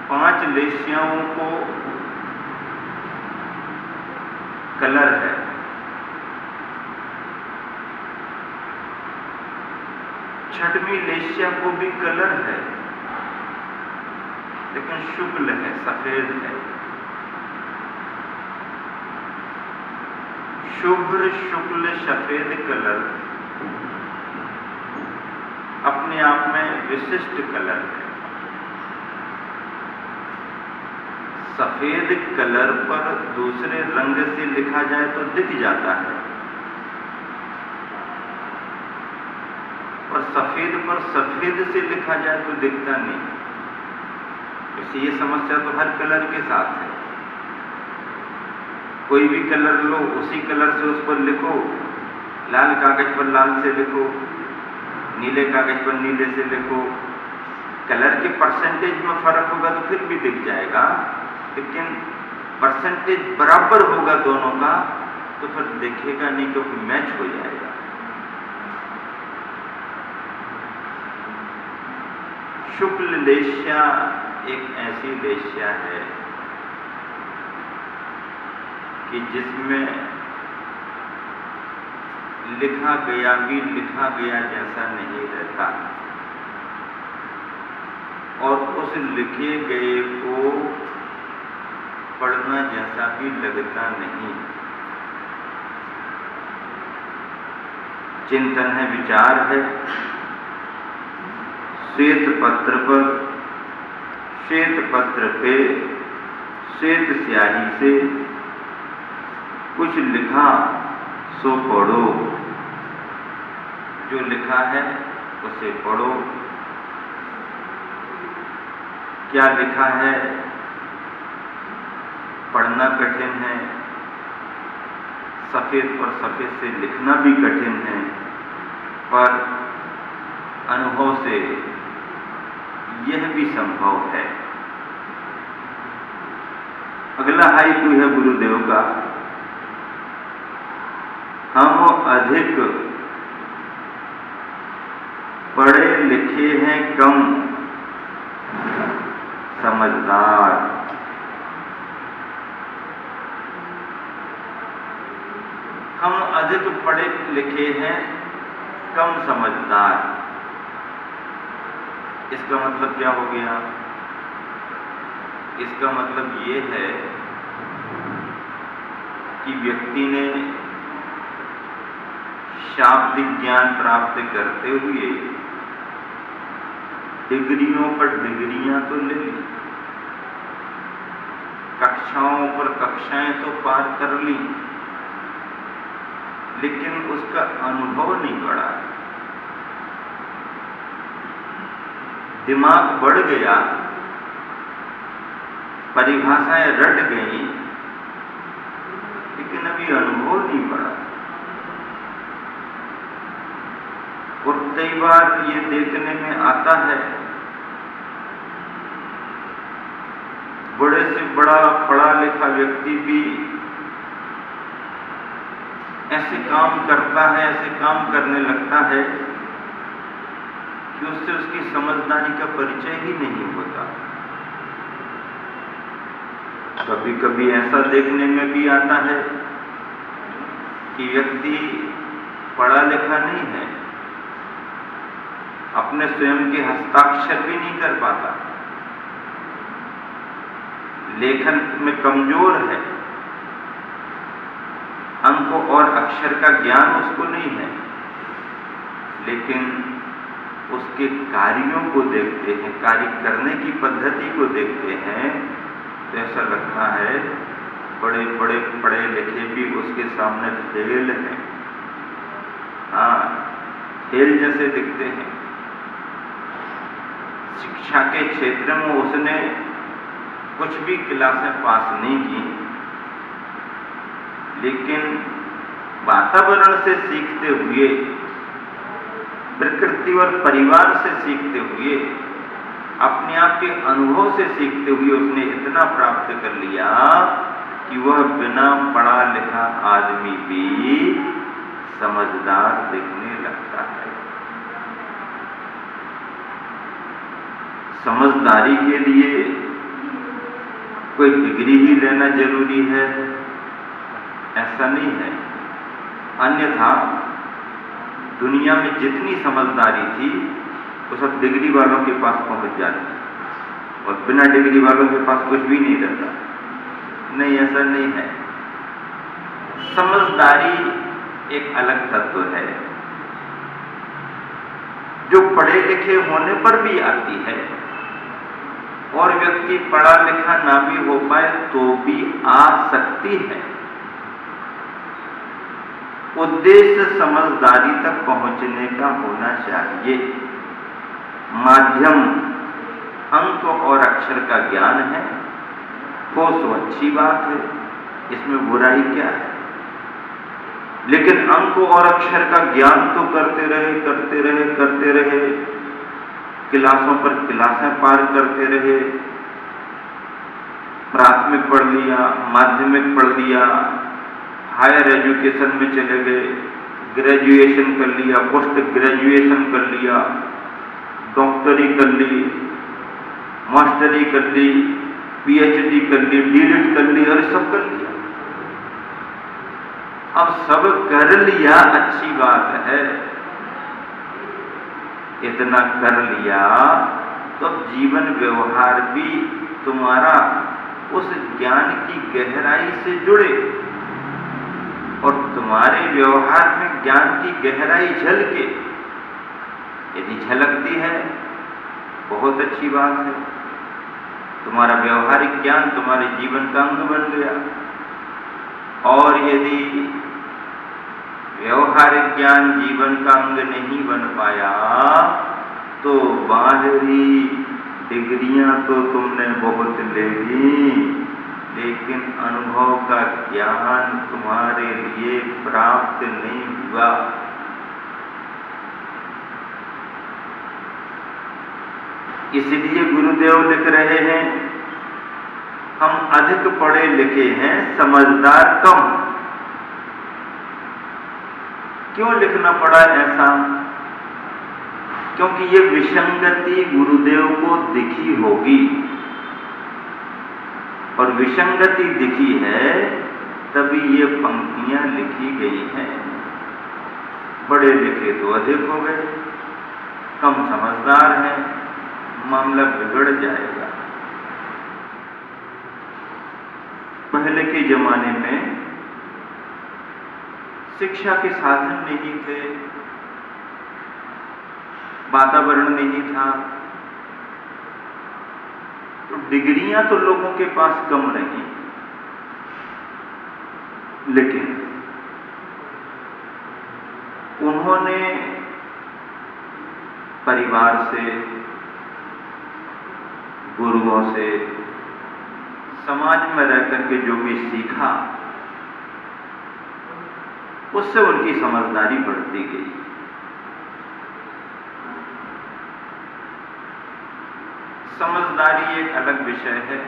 5 लेस्याओं को कलर है। छठवीं लेस्या को भी कलर है, लेकिन शुक्ल है, सफेद है। शुभ्र शुक्ल सफेद कलर अपने आप में विशिष्ट कलर है। सफेद कलर पर दूसरे रंग से लिखा जाए तो दिख जाता है, और सफेद पर सफेद से लिखा जाए तो दिखता नहीं। वैसे ये समस्या तो हर कलर के साथ है। कोई भी कलर लो, उसी कलर से उस पर लिखो, लाल कागज पर लाल से लिखो, नीले कागज पर नीले से लिखो, कलर के परसेंटेज में फर्क होगा तो फिर भी दिख जाएगा, लेकिन परसेंटेज बराबर होगा दोनों का तो फिर दिखेगा नहीं, क्योंकि मैच हो जाएगा। शुक्ल लेस्या एक ऐसी लेस्या है कि जिसमें लिखा गया भी लिखा गया जैसा नहीं रहता, और उस लिखे गए को पढ़ना जैसा भी लगता नहीं। चिंतन है, विचार है, श्वेत पत्र पर, श्वेत पत्र पे श्वेत स्याही से कुछ लिखा सो पढ़ो, जो लिखा है उसे पढ़ो। क्या लिखा है पढ़ना कठिन है, सफेद पर सफेद से लिखना भी कठिन है, पर अनुभव से यह भी संभव है। अगला हाइकू है गुरुदेव का। हम अधिक पढ़े लिखे हैं, कम समझदार। हम अधिक पढ़े लिखे हैं, कम समझदार। इसका मतलब क्या हो गया? इसका मतलब ये है कि व्यक्ति ने शाब्दिक ज्ञान प्राप्त करते हुए डिग्रियों पर डिग्रियां तो ले ली, कक्षाओं पर कक्षाएं तो पार कर ली, लेकिन उसका अनुभव नहीं बढ़ा। दिमाग बढ़ गया, परिभाषाएं रट गई, लेकिन अभी अनुभव नहीं बढ़ा। और कई बार ये देखने में आता है, बड़े से बड़ा पढ़ा लिखा व्यक्ति भी ऐसे काम करता है, ऐसे काम करने लगता है कि उससे उसकी समझदारी का परिचय ही नहीं होता। कभी कभी ऐसा देखने में भी आता है कि व्यक्ति पढ़ा लिखा नहीं है, अपने स्वयं के हस्ताक्षर भी नहीं कर पाता, लेखन में कमजोर है, अंक और अक्षर का ज्ञान उसको नहीं है, लेकिन उसके कार्यों को देखते हैं, कार्य करने की पद्धति को देखते हैं, तो ऐसा लगता है बड़े बड़े पढ़े लिखे भी उसके सामने फेल हैं। हाँ, फेल जैसे दिखते हैं। शिक्षा के क्षेत्र में उसने कुछ भी क्लासें पास नहीं की, लेकिन वातावरण से सीखते हुए, प्रकृति और परिवार से सीखते हुए, अपने आप के अनुभव से सीखते हुए उसने इतना प्राप्त कर लिया कि वह बिना पढ़ा लिखा आदमी भी समझदार दिखने लगता है। समझदारी के लिए कोई डिग्री ही लेना जरूरी है, ऐसा नहीं है। अन्यथा दुनिया में जितनी समझदारी थी वो सब डिग्री वालों के पास पहुंच जाती, और बिना डिग्री वालों के पास कुछ भी नहीं रहता। नहीं, ऐसा नहीं है। समझदारी एक अलग तत्व है जो पढ़े लिखे होने पर भी आती है, और व्यक्ति पढ़ा लिखा ना भी हो पाए तो भी आ सकती है। उद्देश्य समझदारी तक पहुंचने का होना चाहिए। माध्यम अंक और अक्षर का ज्ञान है, हो तो अच्छी बात है, इसमें बुराई क्या है। लेकिन अंक और अक्षर का ज्ञान तो करते रहे, क्लासों पर क्लासें पार करते रहे। प्राथमिक पढ़ लिया, माध्यमिक पढ़ लिया, हायर एजुकेशन में चले गए, ग्रेजुएशन कर लिया, पोस्ट ग्रेजुएशन कर लिया, डॉक्टरी कर ली, मास्टरी कर ली, पीएचडी कर ली, डीलिट कर ली, और सब कर लिया। अब सब कर लिया, अच्छी बात है, इतना कर लिया तो अब जीवन व्यवहार भी तुम्हारा उस ज्ञान की गहराई से जुड़े, और तुम्हारे व्यवहार में ज्ञान की गहराई झलके। यदि झलकती है बहुत अच्छी बात है, तुम्हारा व्यवहारिक ज्ञान तुम्हारे जीवन का अंग बन गया। और यदि व्यवहारिक ज्ञान जीवन का अंग नहीं बन पाया तो बाहरी डिग्रियां तो तुमने बहुत ले ली, लेकिन अनुभव का ज्ञान तुम्हारे लिए प्राप्त नहीं हुआ। इसलिए गुरुदेव लिख रहे हैं, हम अधिक पढ़े लिखे हैं, समझदार कम। क्यों लिखना पड़ा ऐसा? क्योंकि ये विसंगति गुरुदेव को दिखी होगी, और विसंगति दिखी है तभी ये पंक्तियां लिखी गई हैं। बड़े लिखे तो अधिक हो गए, कम समझदार हैं, मामला बिगड़ जाएगा। पहले के जमाने में शिक्षा के साधन नहीं थे, वातावरण नहीं था, तो डिग्रियां तो लोगों के पास कम रही, लेकिन उन्होंने परिवार से, गुरुओं से, समाज में रहकर के जो भी सीखा उससे उनकी समझदारी बढ़ती गई। समझदारी एक अलग विषय है,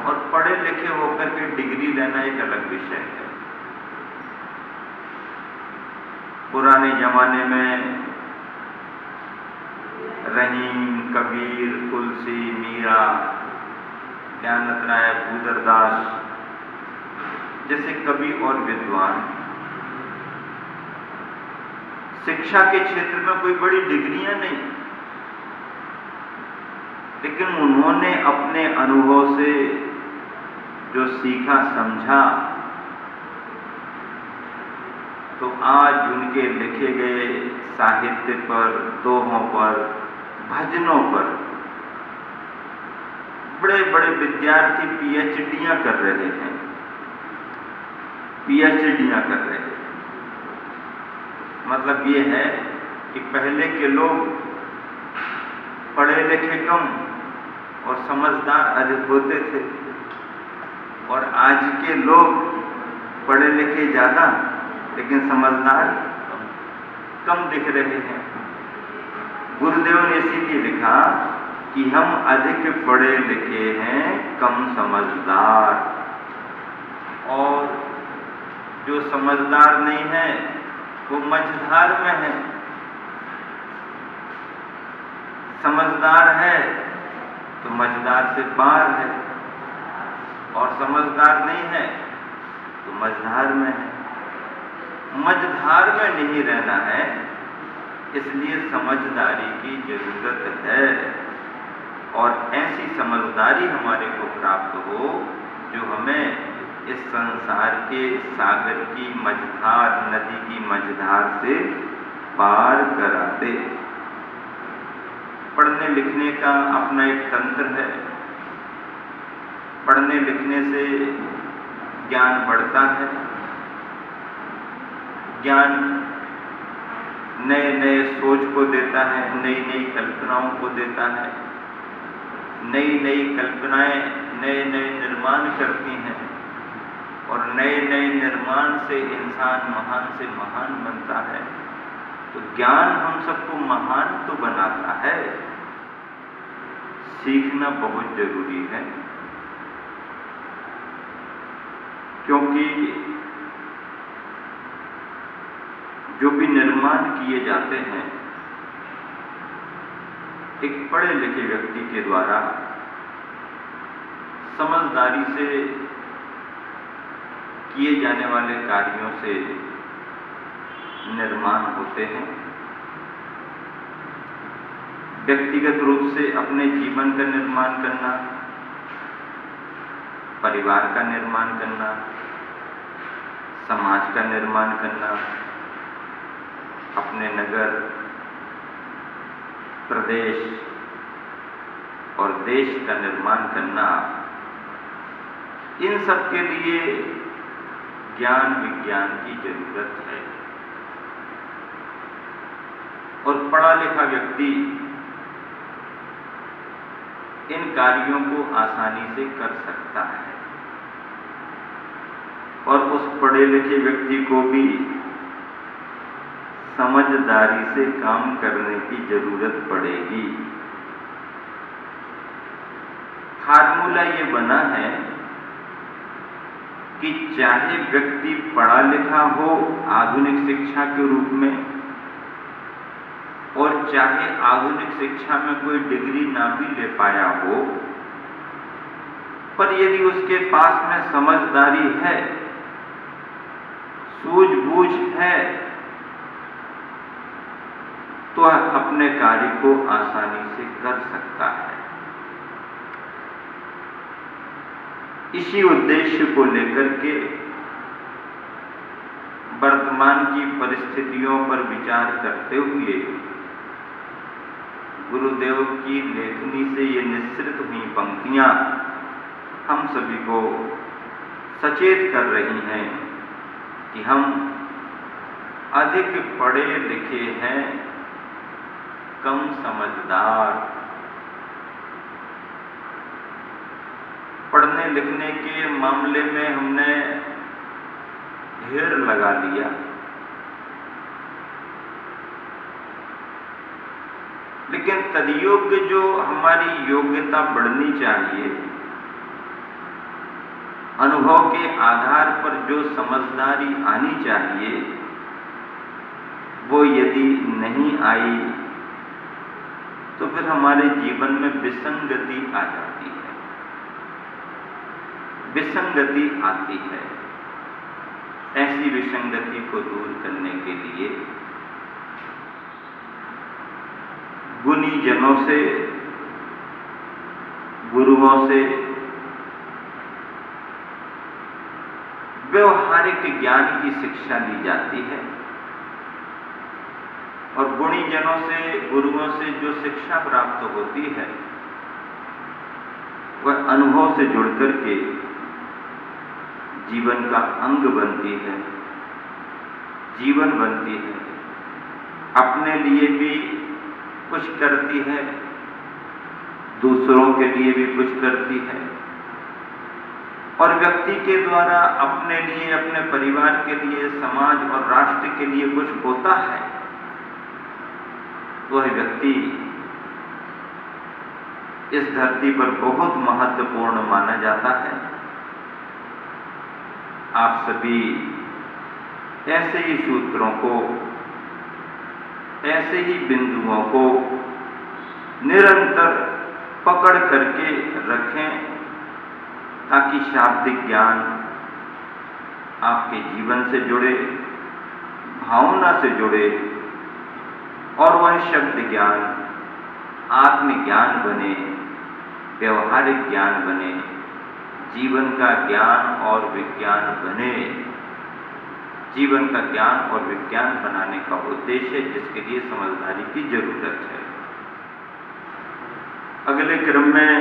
और पढ़े लिखे होकर के डिग्री लेना एक अलग विषय है। पुराने जमाने में रहीम, कबीर, तुलसी, मीरा, ज्ञानत राय, भूदरदास जैसे कवि और विद्वान शिक्षा के क्षेत्र में कोई बड़ी डिग्रियां नहीं, लेकिन उन्होंने अपने अनुभव से जो सीखा समझा, तो आज उनके लिखे गए साहित्य पर, दोहों पर, भजनों पर बड़े बड़े विद्यार्थी पीएचडियां कर रहे हैं, पीएचडियां कर रहे हैं। मतलब ये है कि पहले के लोग पढ़े लिखे कम और समझदार अधिक होते थे, और आज के लोग पढ़े लिखे ज्यादा लेकिन समझदार कम दिख रहे हैं। गुरुदेव ने इसीलिए लिखा कि हम अधिक पढ़े लिखे हैं, कम समझदार, और जो समझदार नहीं है वो मझधार में है। समझदार है तो मझदार से पार है, और समझदार नहीं है तो मझधार में है। मझधार में नहीं रहना है, इसलिए समझदारी की जरूरत है। और ऐसी समझदारी हमारे को प्राप्त हो जो हमें इस संसार के सागर की मझधार, नदी की मझधार से पार करा दे। पढ़ने लिखने का अपना एक तंत्र है। पढ़ने लिखने से ज्ञान बढ़ता है। ज्ञान नए नए सोच को देता है, नई नई कल्पनाओं को देता है। नई नई कल्पनाएं नए नए निर्माण करती हैं, और नए नए निर्माण से इंसान महान से महान बनता है। तो ज्ञान हम सबको महान तो बनाता है, सीखना बहुत जरूरी है। क्योंकि जो भी निर्माण किए जाते हैं एक पढ़े लिखे व्यक्ति के द्वारा समझदारी से किए जाने वाले कार्यों से निर्माण होते हैं। व्यक्तिगत रूप से अपने जीवन का निर्माण करना, परिवार का निर्माण करना, समाज का निर्माण करना, अपने नगर, प्रदेश और देश का निर्माण करना, इन सब के लिए ज्ञान विज्ञान की जरूरत है। और पढ़ा लिखा व्यक्ति इन कार्यों को आसानी से कर सकता है, और उस पढ़े लिखे व्यक्ति को भी समझदारी से काम करने की जरूरत पड़ेगी। फार्मूला ये बना है कि चाहे व्यक्ति पढ़ा लिखा हो आधुनिक शिक्षा के रूप में, और चाहे आधुनिक शिक्षा में कोई डिग्री ना भी ले पाया हो, पर यदि उसके पास में समझदारी है, सूझबूझ है, तो अपने कार्य को आसानी से कर सकता है। इसी उद्देश्य को लेकर के वर्तमान की परिस्थितियों पर विचार करते हुए गुरुदेव की लेखनी से ये निश्चित हुई पंक्तियां हम सभी को सचेत कर रही हैं कि हम अधिक पढ़े लिखे हैं, कम समझदार। पढ़ने लिखने के मामले में हमने ढेर लगा लिया, लेकिन तदयोग्य जो हमारी योग्यता बढ़नी चाहिए, अनुभव के आधार पर जो समझदारी आनी चाहिए, वो यदि नहीं आई तो फिर हमारे जीवन में विसंगति आ जाती है, विसंगति आती है। ऐसी विसंगति को दूर करने के लिए गुणी जनों से, गुरुओं से व्यवहारिक ज्ञान की शिक्षा ली जाती है, और गुणी जनों से, गुरुओं से जो शिक्षा प्राप्त होती है वह अनुभव से जुड़कर के जीवन का अंग बनती है, जीवन बनती है, अपने लिए भी कुछ करती है, दूसरों के लिए भी कुछ करती है, और व्यक्ति के द्वारा अपने लिए, अपने परिवार के लिए, समाज और राष्ट्र के लिए कुछ होता है, वह व्यक्ति इस धरती पर बहुत महत्वपूर्ण माना जाता है। आप सभी ऐसे ही सूत्रों को, ऐसे ही बिंदुओं को निरंतर पकड़ करके रखें, ताकि शाब्दिक ज्ञान आपके जीवन से जुड़े, भावना से जुड़े, और वह शब्द ज्ञान आत्मज्ञान बने, व्यवहारिक ज्ञान बने, जीवन का ज्ञान और विज्ञान बने। जीवन का ज्ञान और विज्ञान बनाने का उद्देश्य, जिसके लिए समझदारी की जरूरत है। अगले क्रम में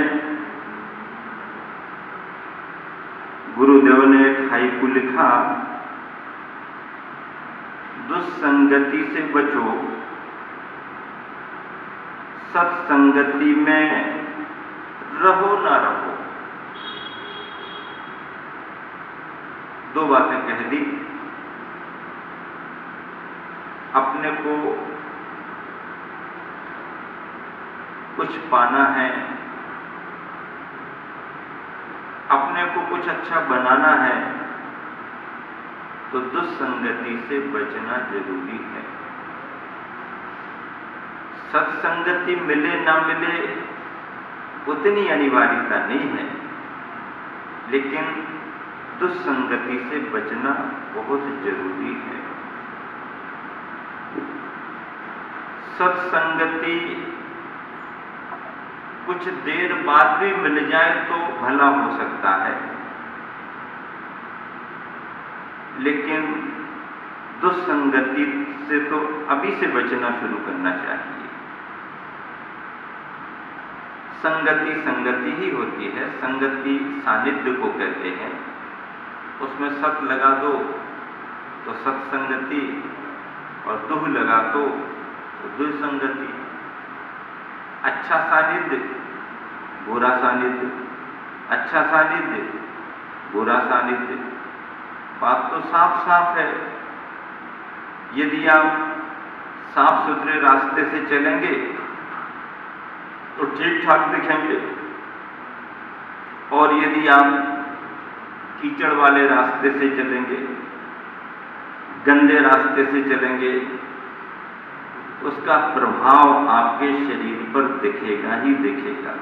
गुरुदेव ने एक हाइकू लिखा, दुस्संगति से बचो, सत्संगति में रहो ना रहो। दो बातें कह दी। अपने को कुछ पाना है, अपने को कुछ अच्छा बनाना है, तो दुस्संगति से बचना जरूरी है। सत्संगति मिले ना मिले उतनी अनिवार्यता नहीं है, लेकिन दुस्संगति से बचना बहुत जरूरी है। सत्संगति कुछ देर बाद भी मिल जाए तो भला हो सकता है, लेकिन दुस्संगति से तो अभी से बचना शुरू करना चाहिए। संगति संगति ही होती है। संगति सानिध्य को कहते हैं। उसमें सत लगा दो तो सत्संगति, और दुह लगा दो तो दुस्संगति। अच्छा सानिध्य, बुरा सानिध्य, अच्छा सानिध्य, बुरा सानिध्य। बात तो साफ साफ है। यदि आप साफ सुथरे रास्ते से चलेंगे तो ठीक ठाक दिखेंगे, और यदि आप कीचड़ वाले रास्ते से चलेंगे, गंदे रास्ते से चलेंगे, उसका प्रभाव आपके शरीर पर दिखेगा ही दिखेगा।